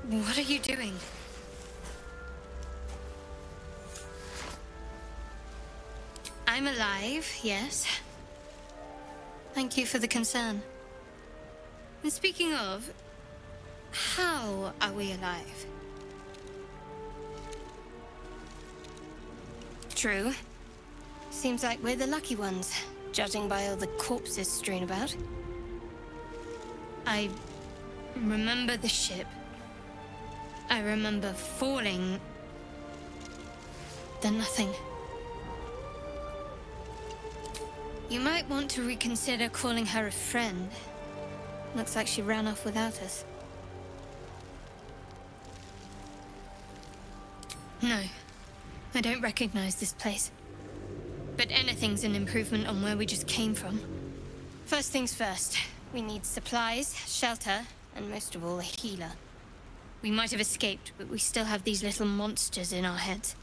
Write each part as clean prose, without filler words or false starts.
What are you doing? I'm alive, yes. Thank you for the concern. And speaking of, how are we alive? True. Seems like we're the lucky ones, judging by all the corpses strewn about. I remember the ship. I remember falling. Then nothing. You might want to reconsider calling her a friend. Looks like she ran off without us. No, I don't recognize this place. But anything's an improvement on where we just came from. First things first, we need supplies, shelter, and most of all, a healer. We might have escaped, but we still have these little monsters in our heads.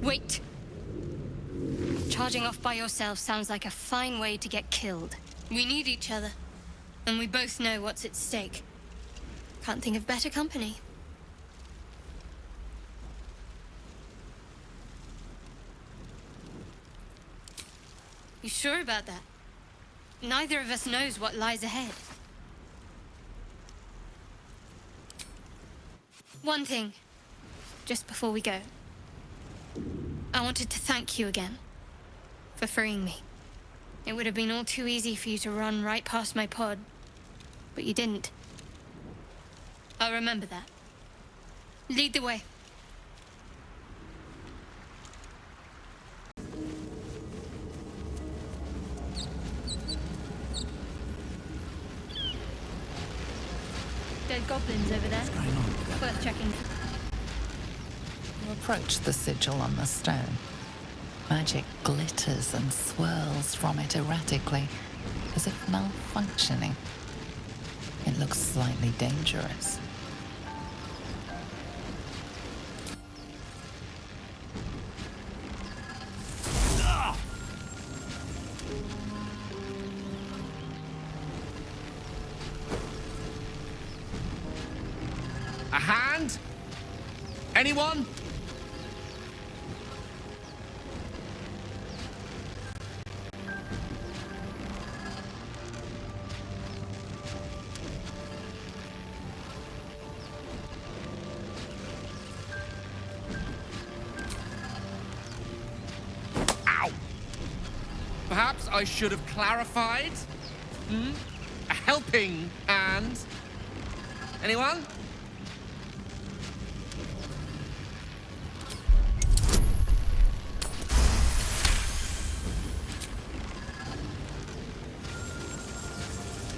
Wait! Charging off by yourself sounds like a fine way to get killed. We need each other, and we both know what's at stake. Can't think of better company. You sure about that? Neither of us knows what lies ahead. One thing, just before we go. I wanted to thank you again for freeing me. It would have been all too easy for you to run right past my pod, but you didn't. I'll remember that. Lead the way. Dead goblins over there. What's going on with that? Worth checking. You approach the sigil on the stone. Magic glitters and swirls from it erratically, as if malfunctioning. It looks slightly dangerous. A hand? Anyone? Ow! Perhaps I should have clarified? A helping hand? Anyone?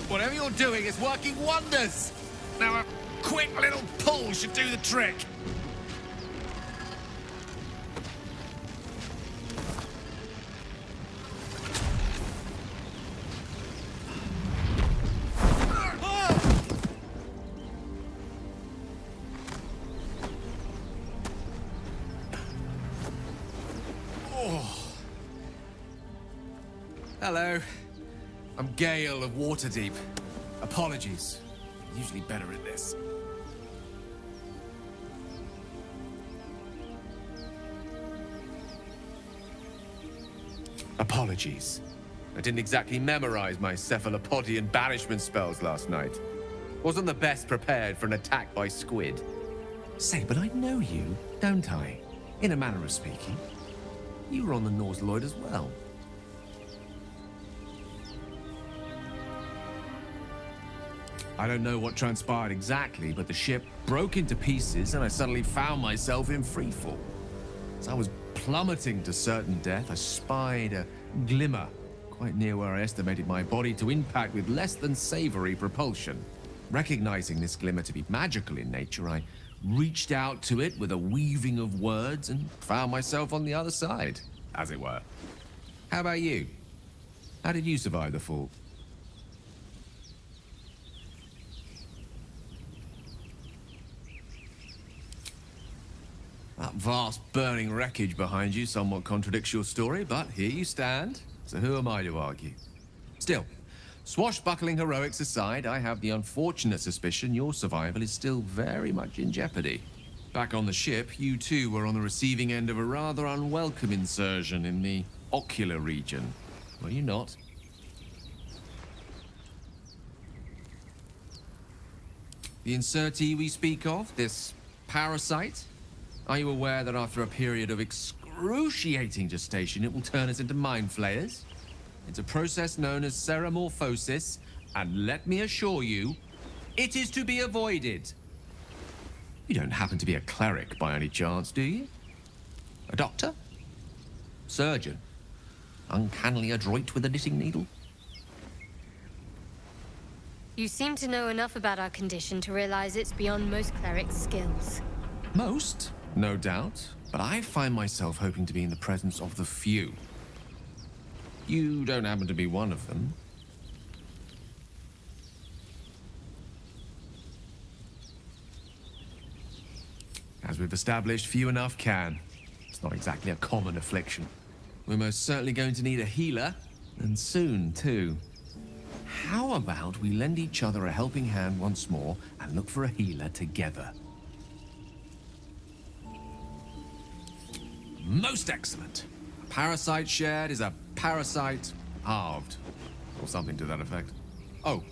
Whatever you're doing is working wonders! Now a quick little pull should do the trick. Hello. I'm Gale of Waterdeep. Apologies. Usually better at this. Apologies. I didn't exactly memorize my cephalopodian banishment spells last night. Wasn't the best prepared for an attack by squid. Say, but I know you, don't I? In a manner of speaking. You were on the Norse Lloyd as well. I don't know what transpired exactly, but the ship broke into pieces and I suddenly found myself in freefall. As I was plummeting to certain death, I spied a glimmer quite near where I estimated my body to impact with less than savory propulsion. Recognizing this glimmer to be magical in nature, I reached out to it with a weaving of words and found myself on the other side, as it were. How about you? How did you survive the fall? vast burning wreckage behind you somewhat contradicts your story, but here you stand, so who am I to argue? Still, swashbuckling heroics aside, I have the unfortunate suspicion your survival is still very much in jeopardy. Back on the ship, you too were on the receiving end of a rather unwelcome insursion in the ocular region, were you not? The insertee we speak of, this parasite, are you aware that after a period of excruciating gestation, it will turn us into mind flayers? It's a process known as ceramorphosis, and let me assure you, it is to be avoided. You don't happen to be a cleric by any chance, do you? A doctor? Surgeon? Uncannily adroit with a knitting needle? You seem to know enough about our condition to realize it's beyond most clerics' skills. Most, no doubt, but I find myself hoping to be in the presence of the few. You don't happen to be one of them. As we've established, few enough can. It's not exactly a common affliction. We're most certainly going to need a healer, and soon, too. How about we lend each other a helping hand once more and look for a healer together? Most excellent. A parasite shared is a parasite halved, or something to that effect. Oh,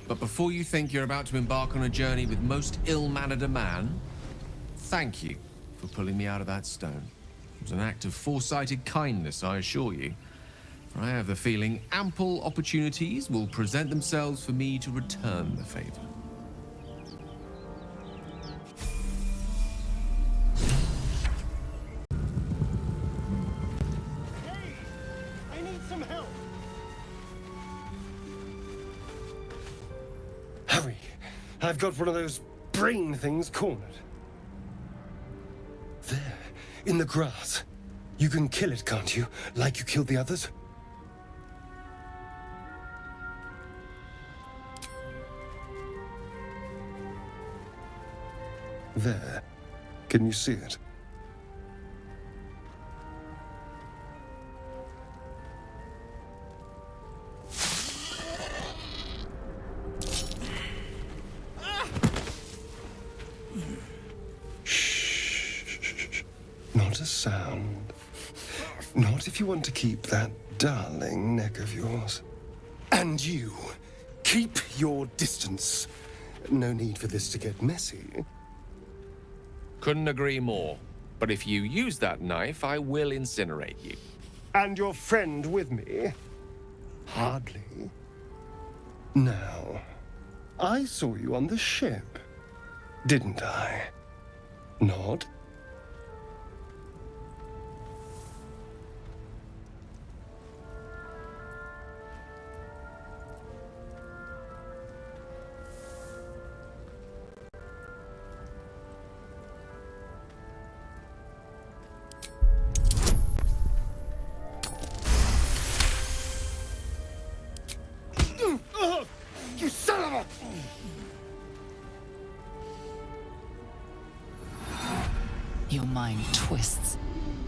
but before you think you're about to embark on a journey with most ill-mannered a man, thank you for pulling me out of that stone. It was an act of foresighted kindness, I assure you. For I have the feeling ample opportunities will present themselves for me to return the favor. Hey! I need some help! Hurry! I've got one of those brain things cornered. There, in the grass. You can kill it, can't you? Like you killed the others? There. Can you see it? Shh. Not a sound. Not if you want to keep that darling neck of yours. And you, keep your distance. No need for this to get messy. Couldn't agree more. But if you use that knife, I will incinerate you. And your friend with me? Hardly. Now, I saw you on the ship, didn't I? Nod? You son of a... Your mind twists.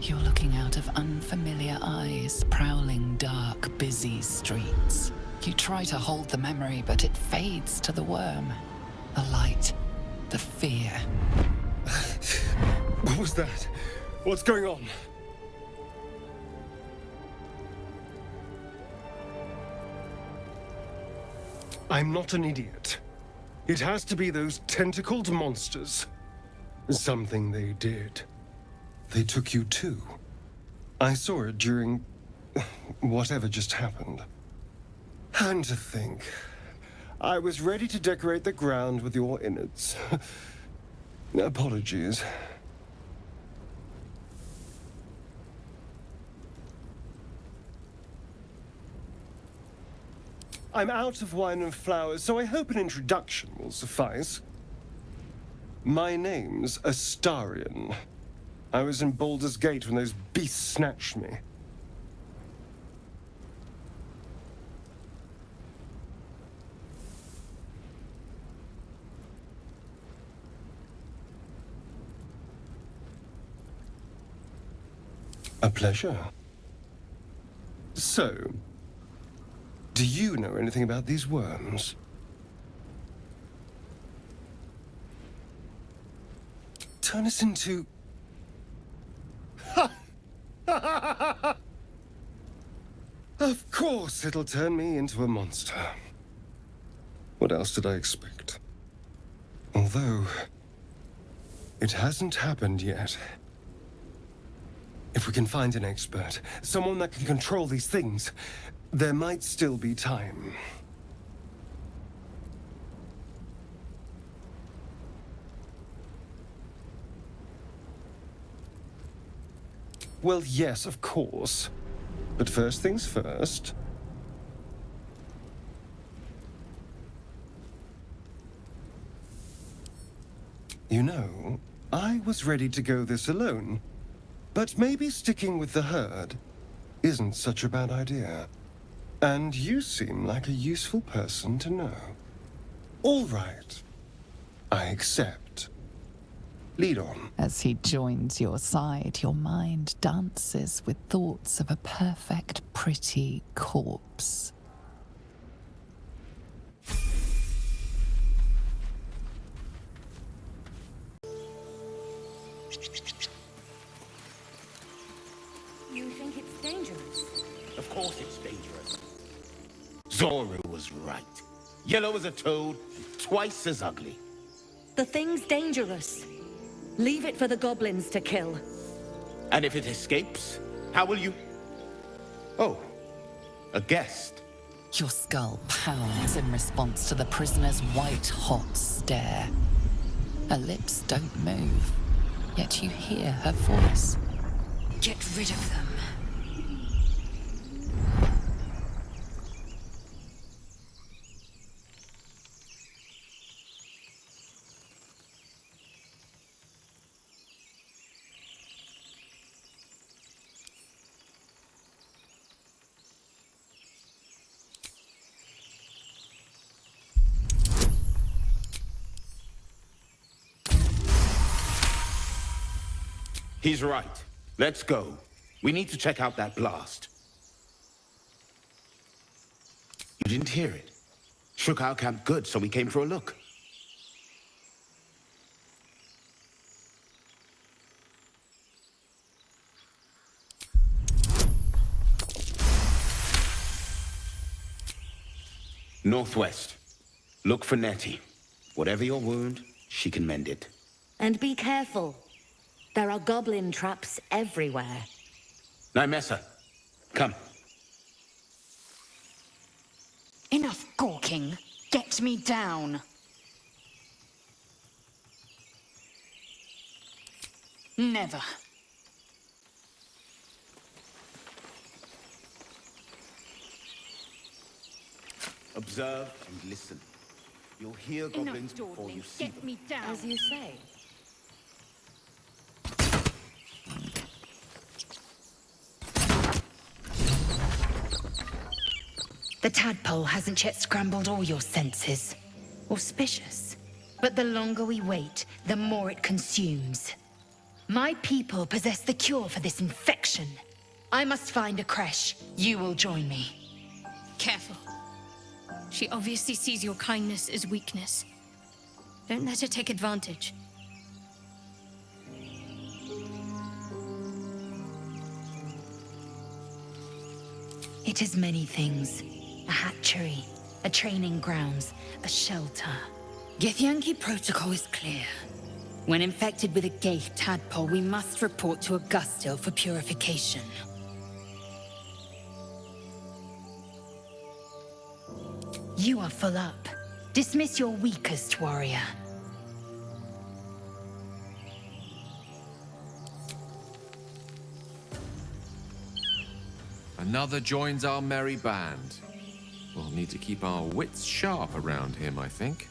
You're looking out of unfamiliar eyes, prowling dark, busy streets. You try to hold the memory, but it fades to the worm. The light, the fear. What was that? What's going on? I'm not an idiot. It has to be those tentacled monsters. Something they did. They took you too. I saw it during whatever just happened. And to think, I was ready to decorate the ground with your innards. Apologies. I'm out of wine and flowers, so I hope an introduction will suffice. My name's Astarion. I was in Baldur's Gate when those beasts snatched me. A pleasure. So, do you know anything about these worms? Turn us into... Of course it'll turn me into a monster. What else did I expect? Although, it hasn't happened yet. If we can find an expert, someone that can control these things, there might still be time. Well, yes, of course. But first things first. You know, I was ready to go this alone. But maybe sticking with the herd isn't such a bad idea. And you seem like a useful person to know. All right. I accept. Lead on. As he joins your side, your mind dances with thoughts of a perfect, pretty corpse. You think it's dangerous? Of course it's dangerous. Zoru was right. Yellow as a toad, twice as ugly. The thing's dangerous. Leave it for the goblins to kill. And if it escapes, how will you... Oh, a guest. Your skull pounds in response to the prisoner's white-hot stare. Her lips don't move, yet you hear her voice. Get rid of them. He's right. Let's go. We need to check out that blast. You didn't hear it. Shook our camp good, so we came for a look. Northwest. Look for Nettie. Whatever your wound, she can mend it. And be careful. There are goblin traps everywhere. Nymessa, come. Enough gawking. Get me down. Never. Observe and listen. You'll hear goblins before you see them. Me down. As you say. The tadpole hasn't yet scrambled all your senses. Auspicious. But the longer we wait, the more it consumes. My people possess the cure for this infection. I must find a creche. You will join me. Careful. She obviously sees your kindness as weakness. Don't let her take advantage. It is many things. A hatchery, a training grounds, a shelter. Githyanki protocol is clear. When infected with a gay tadpole, we must report to Augustil for purification. You are full up. Dismiss your weakest warrior. Another joins our merry band. We'll need to keep our wits sharp around him, I think.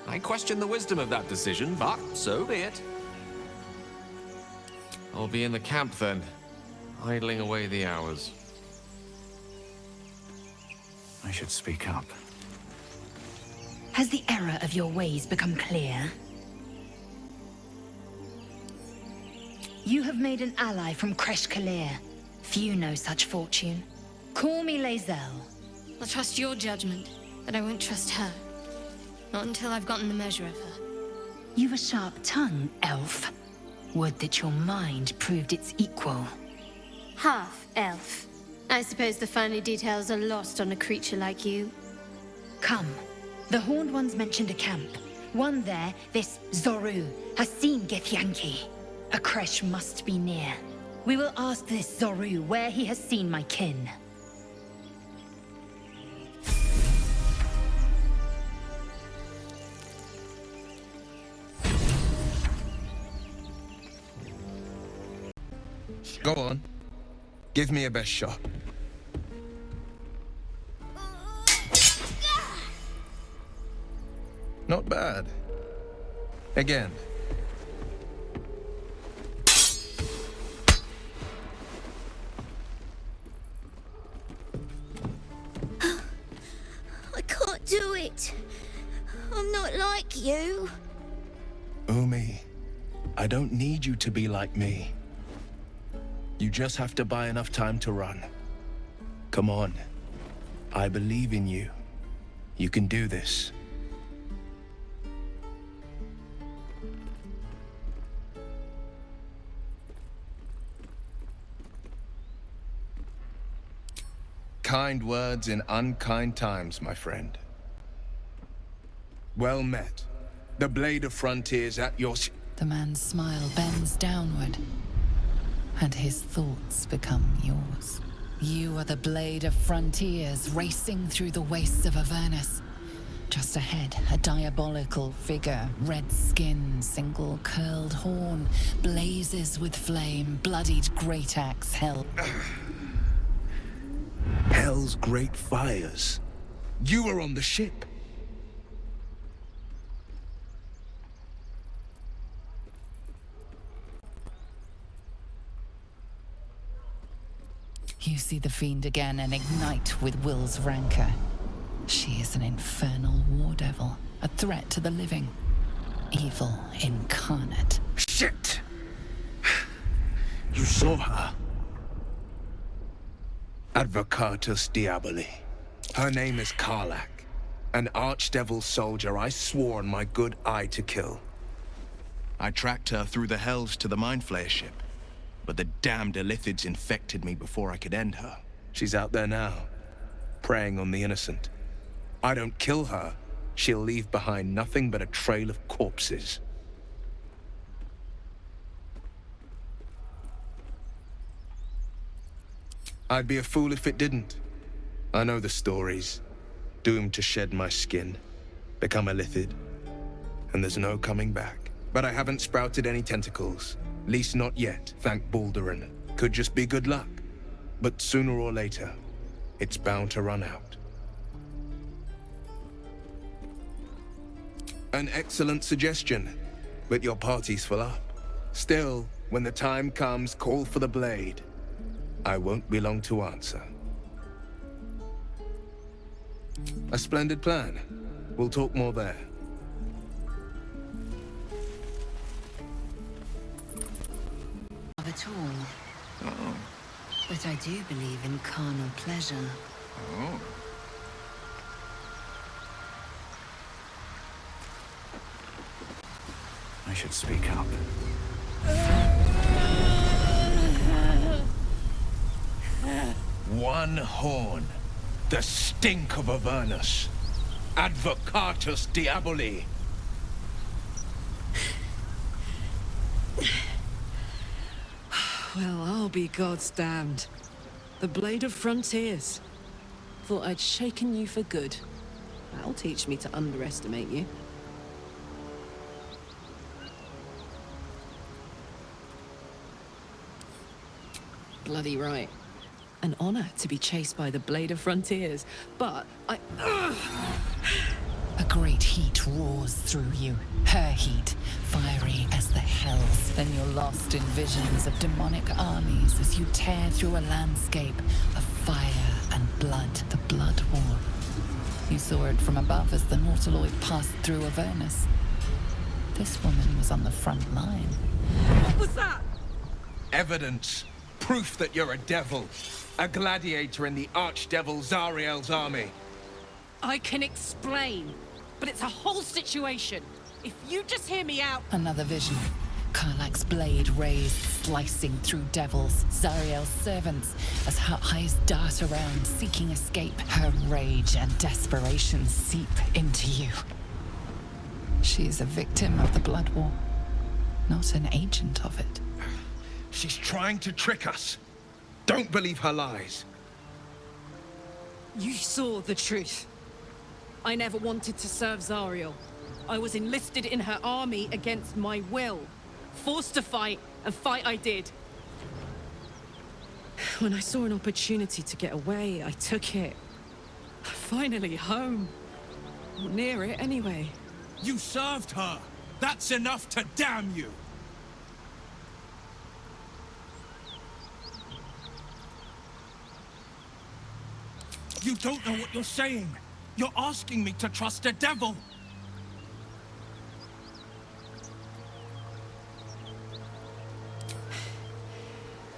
I question the wisdom of that decision, but so be it. I'll be in the camp then, idling away the hours. I should speak up. Has the error of your ways become clear? You have made an ally from Kresh Kalir. Few know such fortune. Call me lae'zel. I'll trust your judgment, but I won't trust her. Not until I've gotten the measure of her. You've a sharp tongue, elf. Would that your mind proved its equal. Half elf. I suppose the finer details are lost on a creature like you. Come. The Horned Ones mentioned a camp. One there, this Zoru, has seen Githyanki. A Kresh must be near. We will ask this Zoru where he has seen my kin. Go on. Give me a best shot. Not bad. Again. I can't do it. I'm not like you. Umi, I don't need you to be like me. You just have to buy enough time to run. Come on. I believe in you. You can do this. Kind words in unkind times, my friend. Well met. The Blade of Frontiers at your... The man's smile bends downward, and his thoughts become yours. You are the Blade of Frontiers, racing through the wastes of Avernus. Just ahead, a diabolical figure, red skin, single curled horn, blazes with flame, bloodied great axe held. Hell's great fires. You were on the ship. You see the fiend again and ignite with Will's rancor. She is an infernal war devil, a threat to the living. Evil incarnate. Shit! You saw her. Advocatus Diaboli. Her name is Karlach, an archdevil soldier I swore on my good eye to kill. I tracked her through the hells to the Mind Flayer ship, but the damned Illithids infected me before I could end her. She's out there now, preying on the innocent. I don't kill her, she'll leave behind nothing but a trail of corpses. I'd be a fool if it didn't. I know the stories. Doomed to shed my skin, become a Illithid, and there's no coming back. But I haven't sprouted any tentacles. Least not yet, thank Baldur. Could just be good luck. But sooner or later, it's bound to run out. An excellent suggestion, but your party's full up. Still, when the time comes, call for the blade. I won't be long to answer. A splendid plan. We'll talk more there. Of at all. But I do believe in carnal pleasure. I should speak up. One horn. The stink of Avernus. Advocatus Diaboli. Well, I'll be God's damned. The Blade of Frontiers. Thought I'd shaken you for good. That'll teach me to underestimate you. Bloody right. An honor to be chased by the Blade of Frontiers, but I... A great heat roars through you. Her heat, fiery as the hells. Then you're lost in visions of demonic armies as you tear through a landscape of fire and blood. The blood war. You saw it from above as the Nautiloid passed through Avernus. This woman was on the front line. What was that? Evidence. Proof that you're a devil. A gladiator in the archdevil Zariel's army. I can explain, but it's a whole situation. If you just hear me out... Another vision. Karlach's blade raised, slicing through devils, Zariel's servants, as her eyes dart around, seeking escape. Her rage and desperation seep into you. She is a victim of the Blood War, not an agent of it. She's trying to trick us. Don't believe her lies. You saw the truth. I never wanted to serve Zariel. I was enlisted in her army against my will. Forced to fight, and fight I did. When I saw an opportunity to get away, I took it. Finally home. Or near it, anyway. You served her. That's enough to damn you. You don't know what you're saying. You're asking me to trust a devil.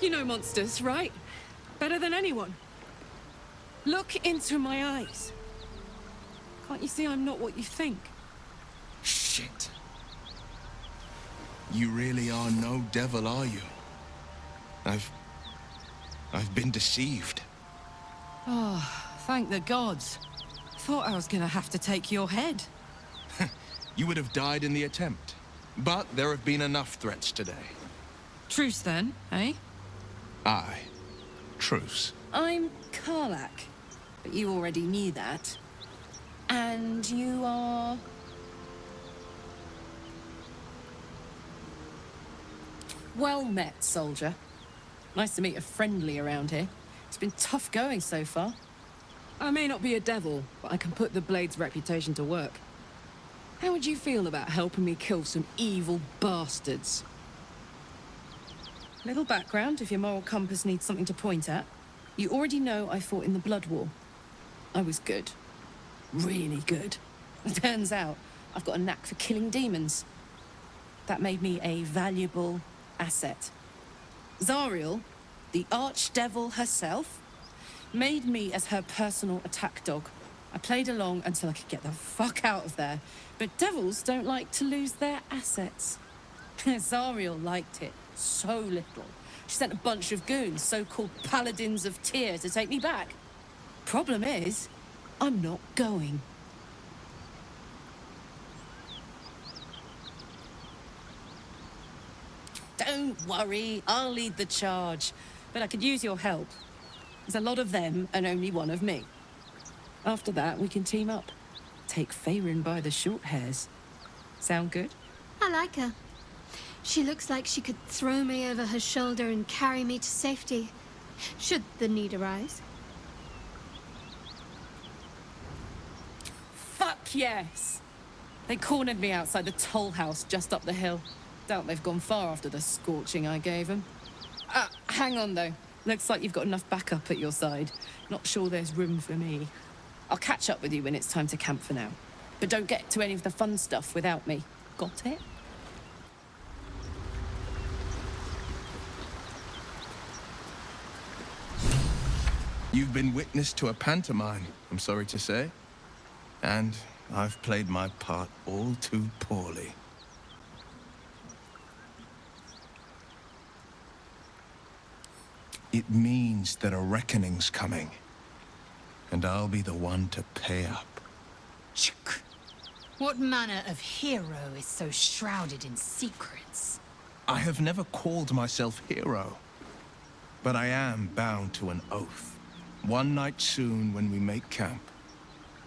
You know monsters, right? Better than anyone. Look into my eyes. Can't you see I'm not what you think? Shit. You really are no devil, are you? I've been deceived. Oh, thank the gods. Thought I was gonna have to take your head. You would have died in the attempt. But there have been enough threats today. Truce then, eh? Aye. Truce. I'm Karlach, but you already knew that. And you are... Well met, soldier. Nice to meet a friendly around here. It's been tough going so far. I may not be a devil, but I can put the Blade's reputation to work. How would you feel about helping me kill some evil bastards? Little background, if your moral compass needs something to point at. You already know I fought in the Blood War. I was good. Really good. Turns out, I've got a knack for killing demons. That made me a valuable asset. Zariel, the archdevil herself, made me as her personal attack dog. I played along until I could get the fuck out of there. But devils don't like to lose their assets. Zariel liked it so little. She sent a bunch of goons, so-called paladins of Tyr, to take me back. Problem is, I'm not going. Don't worry, I'll lead the charge. But I could use your help. There's a lot of them and only one of me. After that, we can team up. Take Faerun by the short hairs. Sound good? I like her. She looks like she could throw me over her shoulder and carry me to safety, should the need arise. Fuck yes! They cornered me outside the toll house just up the hill. Doubt they've gone far after the scorching I gave them. Hang on though. Looks like you've got enough backup at your side. Not sure there's room for me. I'll catch up with you when it's time to camp for now. But don't get to any of the fun stuff without me. Got it? You've been witness to a pantomime, I'm sorry to say. And I've played my part all too poorly. It means that a reckoning's coming. And I'll be the one to pay up. Chuk. What manner of hero is so shrouded in secrets? I have never called myself hero. But I am bound to an oath. One night soon, when we make camp,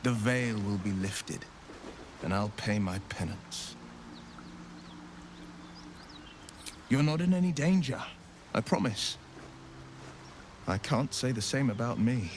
the veil will be lifted, and I'll pay my penance. You're not in any danger, I promise. I can't say the same about me.